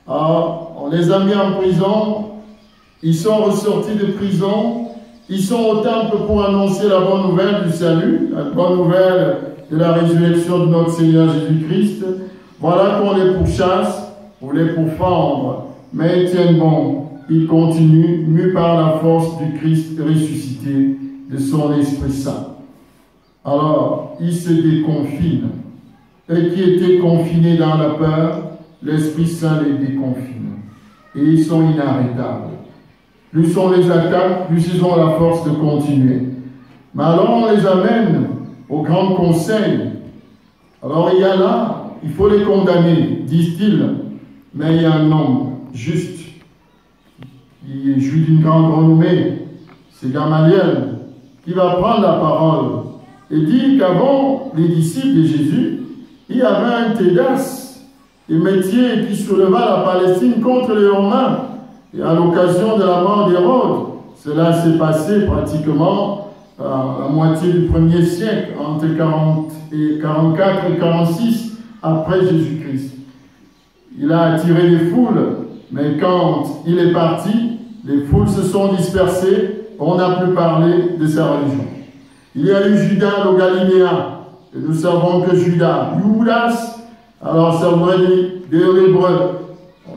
On les a mis en prison, ils sont ressortis de prison, ils sont au temple pour annoncer la bonne nouvelle du salut, la bonne nouvelle de la résurrection de notre Seigneur Jésus-Christ. Voilà qu'on les pourchasse pour les pourfendre, mais ils tiennent bon, ils continuent, mus par la force du Christ ressuscité, de son Esprit Saint. Alors, ils se déconfinent. Eux qui étaient confinés dans la peur, l'Esprit Saint les déconfine. Et ils sont inarrêtables. Plus on les attaque, plus ils ont la force de continuer. Mais alors on les amène au grand conseil. Alors il y a là, il faut les condamner, disent-ils. Mais il y a un homme juste, qui jouit d'une grande renommée. C'est Gamaliel qui va prendre la parole et dit qu'avant les disciples de Jésus, il y avait un Tédas, un métier qui souleva la Palestine contre les Romains. Et à l'occasion de la mort d'Hérode, cela s'est passé pratiquement à la moitié du 1er siècle, entre 44 et 46 après Jésus-Christ. Il a attiré les foules, mais quand il est parti, les foules se sont dispersées, on n'a plus parlé de sa religion. Il y a eu Judas le Galiléen, et nous savons que Judas, alors ça voudrait dire de l'hébreu.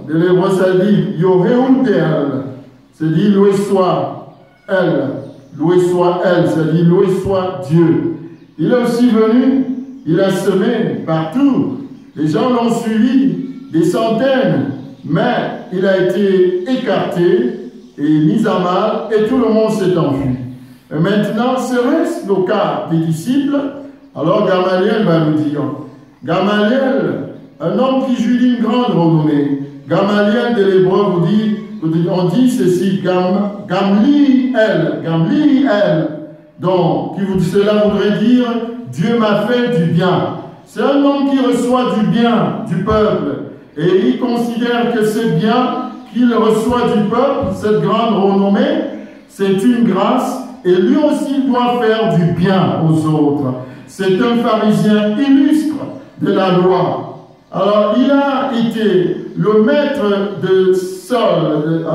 De l'hébreu, ça dit Yoreundel, c'est-à-dire loué soit elle, c'est-à-dire loué soit Dieu. Il est aussi venu, il a semé partout. Les gens l'ont suivi, des centaines, mais il a été écarté et mis à mal, et tout le monde s'est enfui. Et maintenant, serait-ce le cas des disciples? Alors Gamaliel va nous dire, Gamaliel, un homme qui jouit d'une grande renommée. Gamaliel de l'hébreu vous dit, on dit ceci, Gamliel, donc cela voudrait dire Dieu m'a fait du bien. C'est un homme qui reçoit du bien du peuple et il considère que c'est bien qu'il reçoit du peuple, cette grande renommée, c'est une grâce et lui aussi doit faire du bien aux autres. C'est un pharisien illustre de la loi. Alors, il a été le maître de Saul,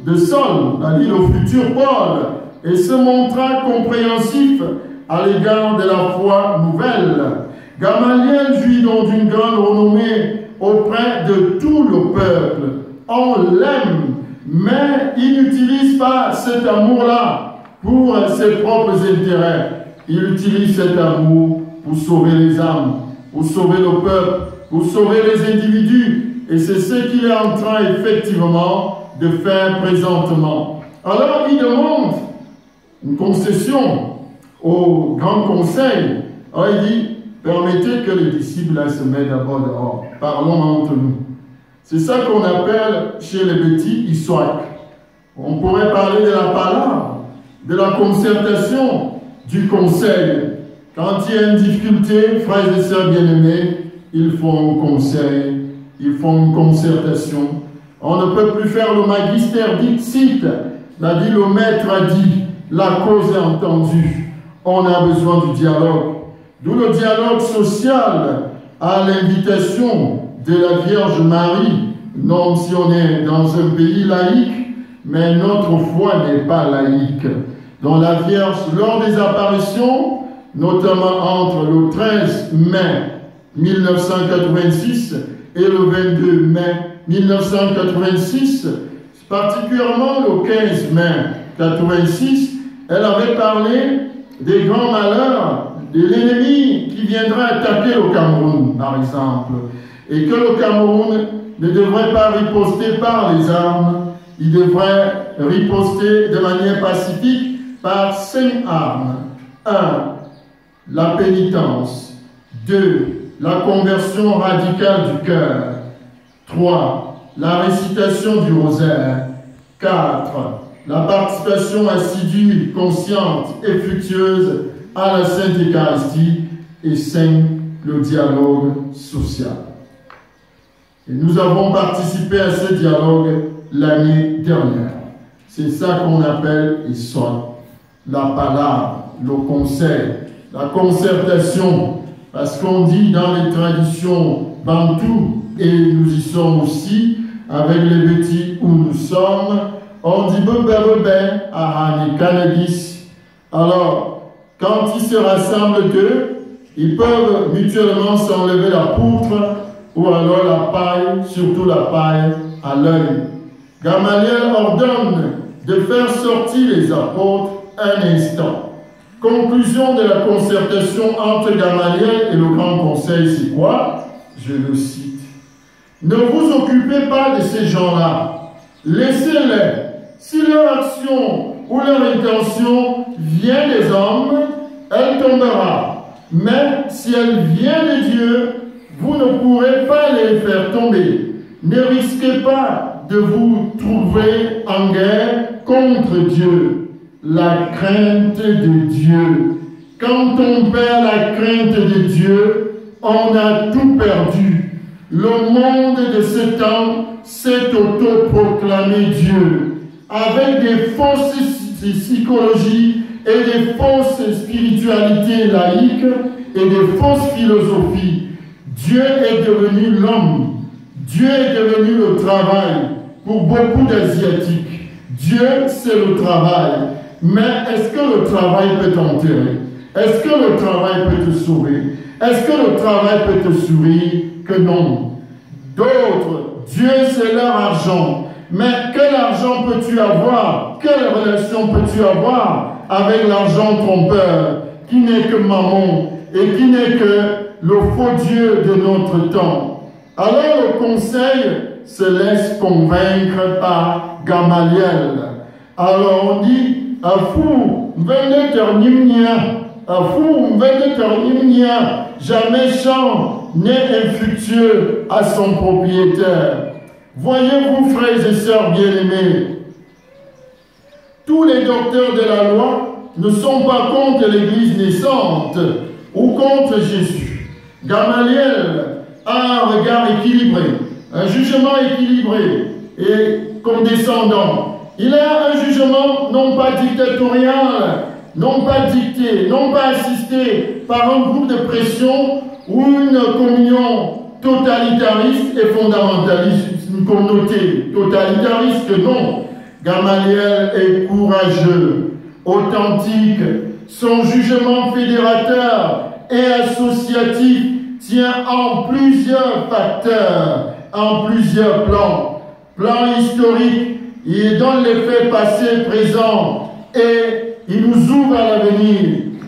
c'est-à-dire le futur Paul, et se montra compréhensif à l'égard de la foi nouvelle. Gamaliel jouit donc d'une grande renommée auprès de tout le peuple. On l'aime, mais il n'utilise pas cet amour-là pour ses propres intérêts. Il utilise cet amour pour sauver les âmes, pour sauver le peuple, pour sauver les individus. Et c'est ce qu'il est en train effectivement de faire présentement. Alors il demande une concession au grand conseil. Alors il dit, permettez que les disciples se mettent d'abord dehors. Parlons entre nous. C'est ça qu'on appelle chez les petits histoire. On pourrait parler de la parole, de la concertation, du conseil. Quand il y a une difficulté, frères et sœurs bien-aimés, il faut un conseil, il faut une concertation. On ne peut plus faire le magistère dixit, l'a dit le maître a dit, la cause est entendue. On a besoin du dialogue. D'où le dialogue social à l'invitation de la Vierge Marie, non si on est dans un pays laïque, mais notre foi n'est pas laïque. Donc la Vierge, lors des apparitions, notamment entre le 13 mai 1986 et le 22 mai 1986, particulièrement le 15 mai 1986, elle avait parlé des grands malheurs de l'ennemi qui viendrait attaquer le Cameroun, par exemple, et que le Cameroun ne devrait pas riposter par les armes, il devrait riposter de manière pacifique par 5 armes. 1. La pénitence. 2. La conversion radicale du cœur. 3. La récitation du rosaire. 4. La participation assidue, consciente et fructueuse à la Sainte Eucharistie. Et 5. Le dialogue social. Et nous avons participé à ce dialogue l'année dernière. C'est ça qu'on appelle Isson, la parole, le conseil, la concertation. Parce qu'on dit dans les traditions bantou, et nous y sommes aussi, avec les petits où nous sommes, on dit bebe à Hanekanagis. Alors, quand ils se rassemblent d'eux, ils peuvent mutuellement s'enlever la poutre ou alors la paille, surtout la paille, à l'œil. Gamaliel ordonne de faire sortir les apôtres un instant. Conclusion de la concertation entre Gamaliel et le Grand Conseil, c'est quoi? Je le cite. Ne vous occupez pas de ces gens-là. Laissez-les. Si leur action ou leur intention vient des hommes, elle tombera. Mais si elle vient de Dieu, vous ne pourrez pas les faire tomber. Ne risquez pas de vous trouver en guerre contre Dieu. La crainte de Dieu. Quand on perd la crainte de Dieu, on a tout perdu. Le monde de ce temps s'est autoproclamé Dieu, avec des fausses psychologies et des fausses spiritualités laïques et des fausses philosophies. Dieu est devenu l'homme. Dieu est devenu le travail pour beaucoup d'Asiatiques. Dieu, c'est le travail. Mais est-ce que le travail peut t'enterrer? Est-ce que le travail peut te sauver? Est-ce que le travail peut te sourire? Que non. D'autres, Dieu, c'est leur argent. Mais quel argent peux-tu avoir? Quelle relation peux-tu avoir avec l'argent trompeur qui n'est que mammon et qui n'est que le faux Dieu de notre temps? Alors le conseil se laisse convaincre par Gamaliel. Alors on dit, Afou, venez jamais champ n'est infructueux à son propriétaire. Voyez-vous, frères et sœurs bien-aimés, tous les docteurs de la loi ne sont pas contre l'Église naissante ou contre Jésus. Gamaliel a un regard équilibré, un jugement équilibré et condescendant. Il a un jugement non pas dictatorial, non pas dicté, non pas assisté par un groupe de pression ou une communion totalitariste et fondamentaliste, une communauté totalitariste, non. Gamaliel est courageux, authentique, son jugement fédérateur et associatif tient en plusieurs facteurs, en plusieurs plans. Plan historique, il donne les faits passés, présents et il nous ouvre à l'avenir.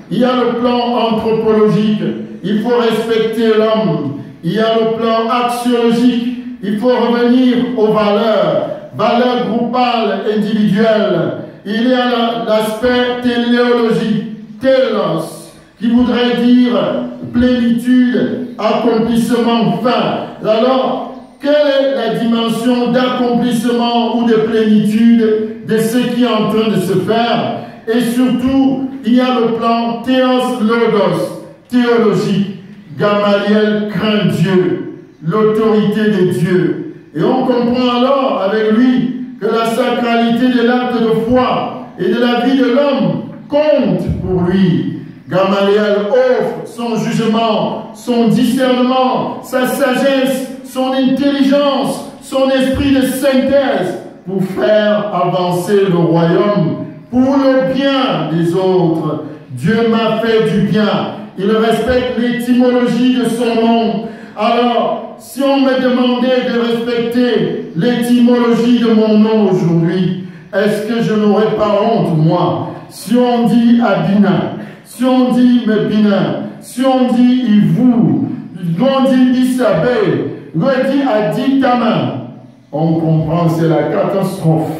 Il y a le plan anthropologique, il faut respecter l'homme. Il y a le plan axiologique, il faut revenir aux valeurs groupales, individuelles. Il y a l'aspect téléologique, télos, qui voudrait dire plénitude, accomplissement, fin. Alors, quelle est la dimension d'accomplissement ou de plénitude de ce qui est en train de se faire? Et surtout, il y a le plan théos logos, théologique. Gamaliel craint Dieu, l'autorité de Dieu. Et on comprend alors avec lui que la sacralité de l'acte de foi et de la vie de l'homme compte pour lui. Gamaliel offre son jugement, son discernement, sa sagesse, son intelligence, son esprit de synthèse pour faire avancer le royaume pour le bien des autres. Dieu m'a fait du bien. Il respecte l'étymologie de son nom. Alors, si on me demandait de respecter l'étymologie de mon nom aujourd'hui, est-ce que je n'aurais pas honte, moi? Si on dit Abina, si on dit Mebina, si on dit Ivou, si on dit Bissabé, on dit Aditama, on comprend, c'est la catastrophe.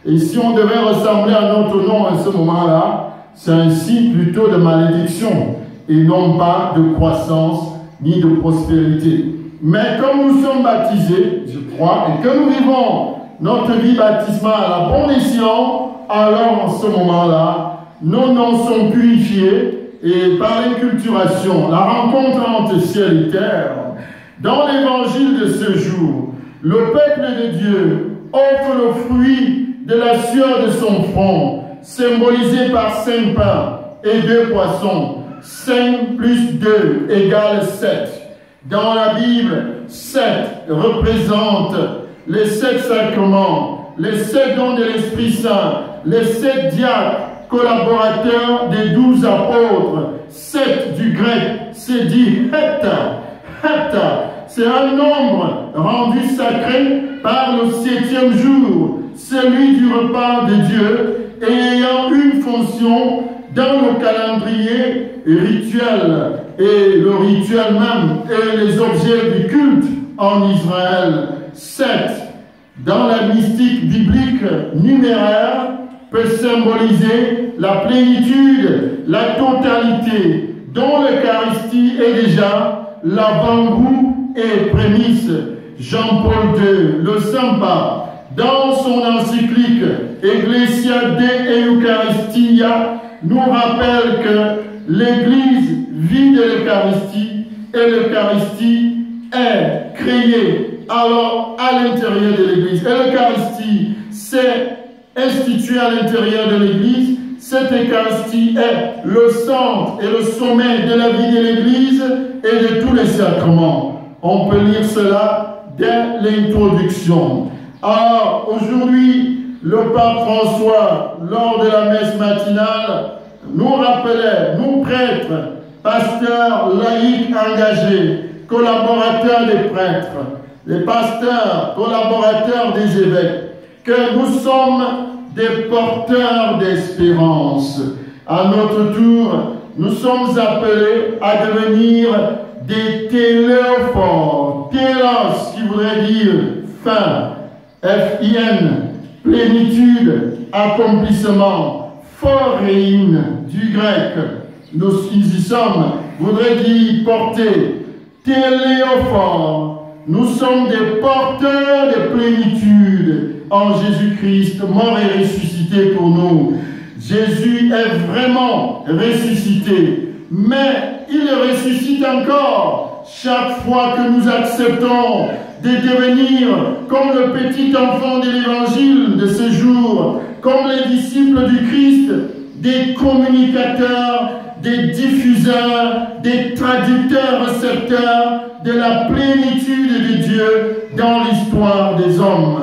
Et si on devait ressembler à notre nom à ce moment-là, c'est un signe plutôt de malédiction et non pas de croissance ni de prospérité. Mais comme nous sommes baptisés, je crois, et que nous vivons notre vie baptismale à la bon escient, alors en ce moment-là, nos noms sont purifiés et par l'inculturation, la rencontre entre ciel et terre. Dans l'évangile de ce jour, le peuple de Dieu offre le fruit de la sueur de son front, symbolisé par 5 pains et 2 poissons. 5 plus 2 égale 7. Dans la Bible, 7 représentent les 7 sacrements, les 7 dons de l'Esprit Saint, les 7 diacres, collaborateurs des 12 apôtres. 7 du grec, c'est dit hepta. Hepta, c'est un nombre rendu sacré par le 7e jour, celui du repas de Dieu, et ayant une fonction dans le calendrier rituel, et le rituel même, et les objets du culte en Israël. 7, dans la mystique biblique numéraire, peut symboliser la plénitude, la totalité, dont l'Eucharistie est déjà l'avant-goût et prémisse. Jean-Paul II, le Saint-Pape, dans son encyclique Ecclesia de Eucharistia, nous rappelle que l'Église vit de l'Eucharistie et l'Eucharistie est créée alors à l'intérieur de l'Église. Et l'Eucharistie s'est instituée à l'intérieur de l'Église. Cette Eucharistie est le centre et le sommet de la vie de l'Église et de tous les sacrements. On peut lire cela dès l'introduction. Alors, aujourd'hui, le pape François, lors de la messe matinale, nous rappelait, nous prêtres, pasteurs, laïcs engagés, collaborateurs des prêtres, les pasteurs, collaborateurs des évêques, que nous sommes des porteurs d'espérance. À notre tour, nous sommes appelés à devenir des téléophores. Télos, qui voudrait dire fin, F-I-N, plénitude, accomplissement, phoréine, du grec. Nous y sommes, voudrait dire porter. Téléophores, nous sommes des porteurs de plénitude en Jésus-Christ, mort et ressuscité pour nous. Jésus est vraiment ressuscité, mais il ressuscite encore chaque fois que nous acceptons de devenir comme le petit enfant de l'Évangile de ce jour, comme les disciples du Christ, des communicateurs, des diffuseurs, des traducteurs, récepteurs de la plénitude de Dieu dans l'histoire des hommes.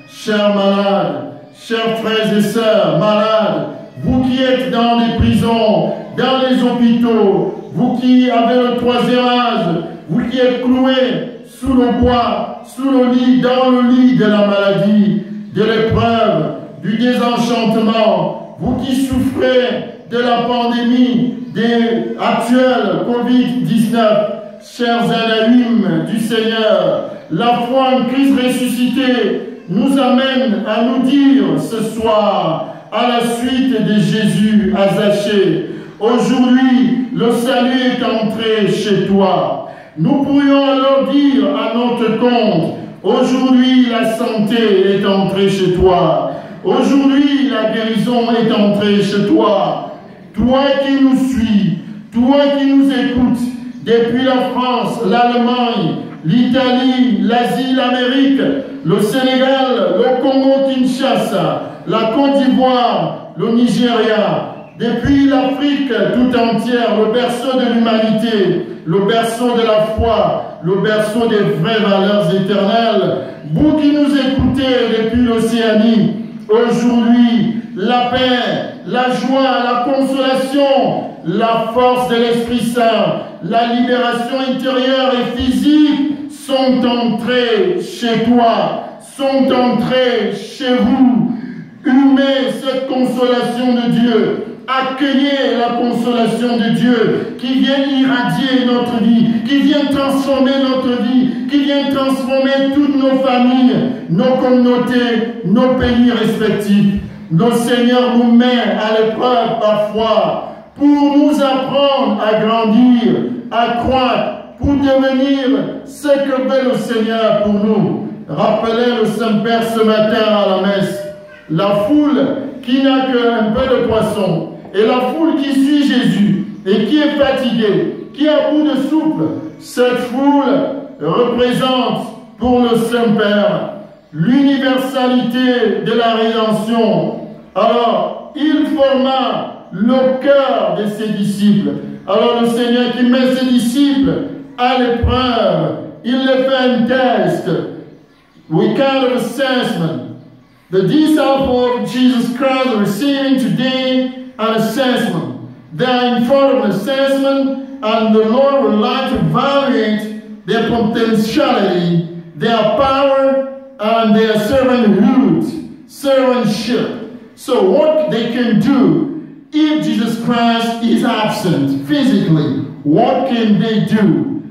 Chers malades, chers frères et sœurs malades, vous qui êtes dans les prisons, dans les hôpitaux, vous qui avez le 3e âge, vous qui êtes cloués sous le bois, sous le lit, dans le lit de la maladie, de l'épreuve, du désenchantement, vous qui souffrez de la pandémie actuelle Covid-19, chers anonymes du Seigneur, la foi en Christ ressuscité nous amène à nous dire ce soir, à la suite de Jésus à Zachée, aujourd'hui, le salut est entré chez toi. Nous pourrions alors dire à notre compte, aujourd'hui, la santé est entrée chez toi. Aujourd'hui, la guérison est entrée chez toi. Toi qui nous suis, toi qui nous écoutes, depuis la France, l'Allemagne, l'Italie, l'Asie, l'Amérique, le Sénégal, le Congo-Kinshasa, la Côte d'Ivoire, le Nigeria, depuis l'Afrique tout entière, le berceau de l'humanité, le berceau de la foi, le berceau des vraies valeurs éternelles. Vous qui nous écoutez depuis l'Océanie, aujourd'hui, la paix, la joie, la consolation, la force de l'Esprit Saint, la libération intérieure et physique sont entrés chez toi, sont entrés chez vous. Humez cette consolation de Dieu. Accueillez la consolation de Dieu qui vient irradier notre vie, qui vient transformer notre vie, qui vient transformer toutes nos familles, nos communautés, nos pays respectifs. Le Seigneur nous met à l'épreuve parfois pour nous apprendre à grandir, à croître, pour devenir ce que veut le Seigneur pour nous. Rappelez le Saint-Père ce matin à la messe. La foule qui n'a qu'un peu de poisson et la foule qui suit Jésus et qui est fatiguée, qui est à bout de souffle, cette foule représente pour le Saint-Père l'universalité de la rédemption. Alors, il forma le cœur de ses disciples. Alors le Seigneur qui met ses disciples à l'épreuve. Il leur fait un test. We kind of assessment. The disciples of Jesus Christ are receiving today an assessment. They are in front of an assessment, and the Lord would like to evaluate their potentiality, their power, and their servantship. So what they can do if Jesus Christ is absent physically, what can they do?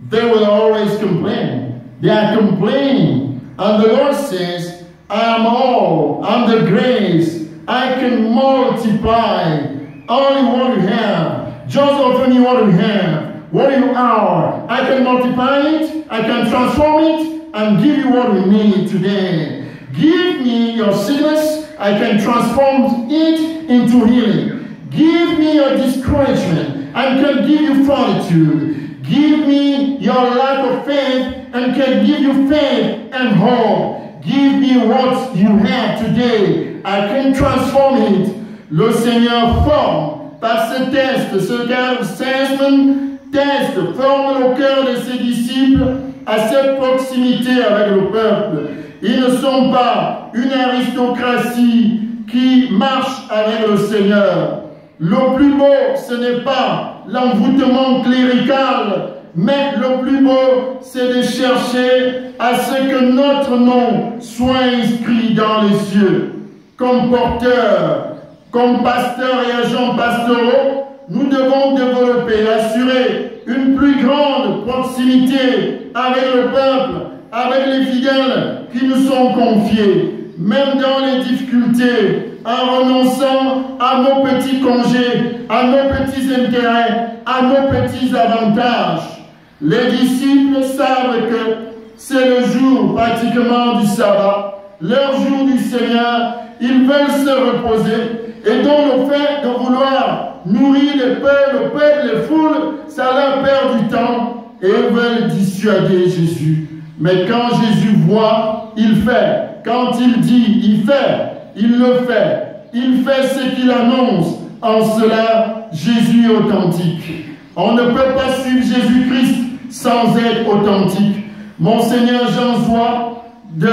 They will always complain. They are complaining. And the Lord says, I am all, I'm the grace. I can multiply only what you have. Just offer me what you have. What you are. I can multiply it. I can transform it and give you what we need today. Give me your sickness. I can transform it into healing. Give me your discouragement and can give you fortitude. Give me your lack of faith and can give you faith and hope. Give me what you have today. I can transform it. Le Seigneur forme par ce test, ce kind of assessment test, forme le cœur de ses disciples à cette proximité avec le peuple. Ils ne sont pas une aristocratie qui marche avec le Seigneur. Le plus beau, ce n'est pas l'envoûtement clérical, mais le plus beau, c'est de chercher à ce que notre nom soit inscrit dans les cieux. Comme porteurs, comme pasteurs et agents pastoraux, nous devons développer, assurer une plus grande proximité avec le peuple, avec les fidèles qui nous sont confiés, même dans les difficultés, en renonçant à nos petits congés, à nos petits intérêts, à nos petits avantages. Les disciples savent que c'est le jour pratiquement du sabbat, leur jour du Seigneur, ils veulent se reposer, et donc le fait de vouloir nourrir les peuples, les foules, ça leur perd du temps, et ils veulent dissuader Jésus. Mais quand Jésus voit, il fait. Quand il dit, il fait. Il le fait. Il fait ce qu'il annonce. En cela, Jésus est authentique. On ne peut pas suivre Jésus-Christ sans être authentique. Monseigneur Jean-Zois, de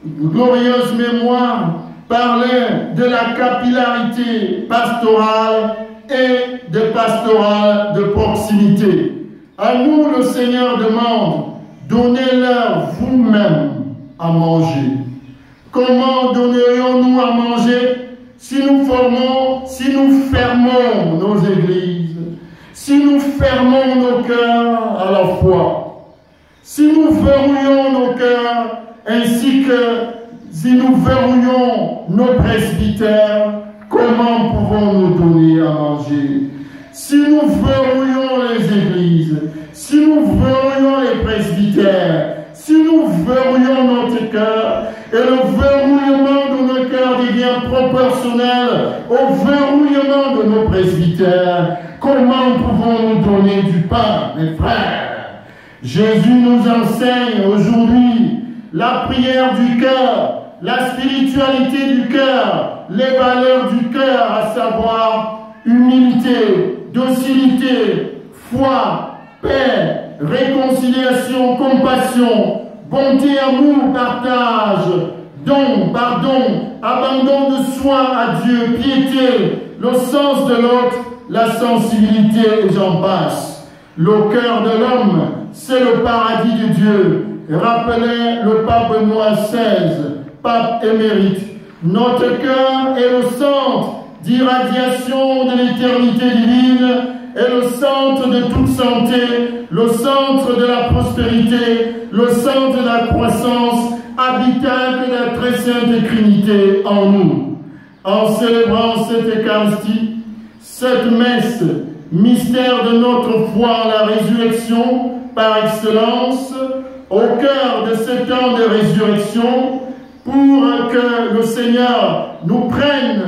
glorieuse mémoire, parlait de la capillarité pastorale et de pastorale de proximité. À nous, le Seigneur demande, donnez-leur vous-même à manger. Comment donnerions-nous à manger si nous fermons nos églises, si nous fermons nos cœurs à la foi, si nous verrouillons nos cœurs, ainsi que si nous verrouillons nos presbytères, comment pouvons-nous donner à manger? Si nous verrouillons les églises, si nous verrouillons les presbytères, si nous verrouillons notre cœur, et le verrouillement de nos cœurs devient proportionnel au verrouillement de nos presbytères, comment pouvons-nous donner du pain, mes frères? Jésus nous enseigne aujourd'hui la prière du cœur, la spiritualité du cœur, les valeurs du cœur, à savoir humilité, docilité, foi, paix, réconciliation, compassion, bonté, amour, partage, don, pardon, abandon de soi à Dieu, piété, le sens de l'autre, la sensibilité, et j'en passe. Le cœur de l'homme, c'est le paradis de Dieu. Rappelait le pape Benoît XVI, pape émérite. Notre cœur est le centre d'irradiation de l'éternité divine, est le centre de toute santé, le centre de la prospérité, le centre de la croissance, habitacle de la très sainte Trinité en nous. En célébrant cette Eucharistie, cette messe, mystère de notre foi en la résurrection par excellence, au cœur de ce temps de résurrection, pour que le Seigneur nous prenne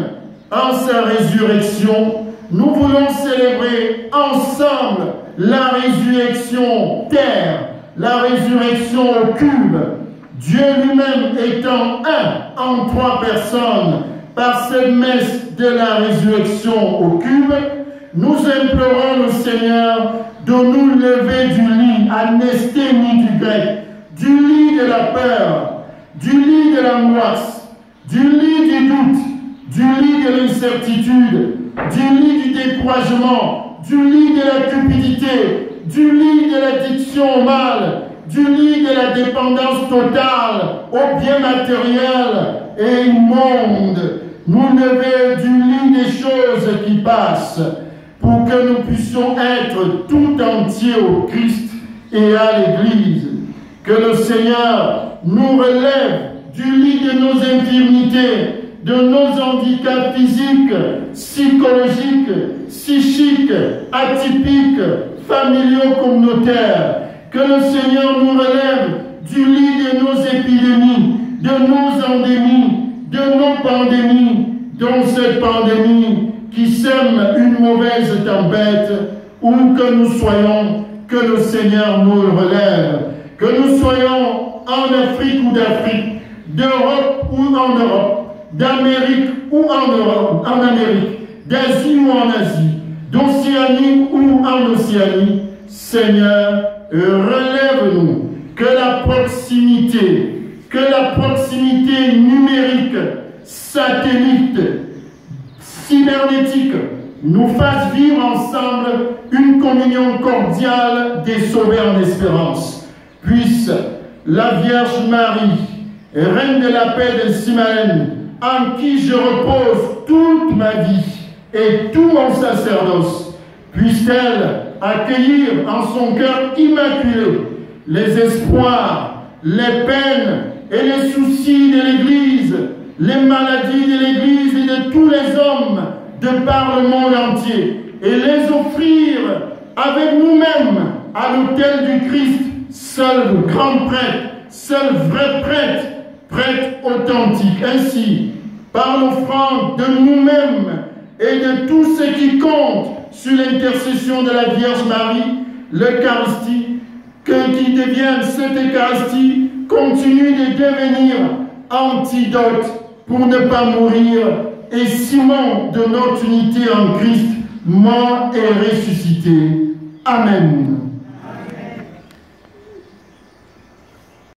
en sa résurrection, nous voulons célébrer ensemble la résurrection terre, la résurrection au cube, Dieu lui-même étant un en trois personnes. Par cette messe de la résurrection au cube, nous implorons le Seigneur de nous lever du lit, anesthénie du grec, du lit de la peur, du lit de l'angoisse, du lit du doute, du lit de l'incertitude, du lit du découragement, du lit de la cupidité, du lit de l'addiction au mal, du lit de la dépendance totale aux biens matériels et immondes. Nous lever du lit des choses qui passent pour que nous puissions être tout entiers au Christ et à l'Église. Que le Seigneur nous relève du lit de nos infirmités, de nos handicaps physiques, psychologiques, psychiques, atypiques, familiaux, communautaires. Que le Seigneur nous relève du lit de nos épidémies, de nos endémies, de nos pandémies, dont cette pandémie qui sème une mauvaise tempête, où que nous soyons, que le Seigneur nous relève. Que nous soyons en Afrique ou d'Afrique, d'Europe ou en Europe, d'Amérique ou en Amérique, d'Asie ou en Asie, d'Océanie ou en Océanie, Seigneur, relève-nous. Que la proximité numérique, satellite, cybernétique, nous fasse vivre ensemble une communion cordiale des sauvés en espérance. Puisse la Vierge Marie, Reine de la paix de Simaën, en qui je repose toute ma vie et tout mon sacerdoce, puisse-t-elle accueillir en son cœur immaculé les espoirs, les peines et les soucis de l'Église, les maladies de l'Église et de tous les hommes de par le monde entier, et les offrir avec nous-mêmes à l'autel du Christ, seul grand prêtre, seul vrai prêtre, prêtre authentique. Ainsi, par l'offrande de nous-mêmes et de tout ce qui compte sur l'intercession de la Vierge Marie, l'Eucharistie, qui devienne cette Eucharistie, continue de devenir antidote pour ne pas mourir et ciment de notre unité en Christ, mort et ressuscité. Amen.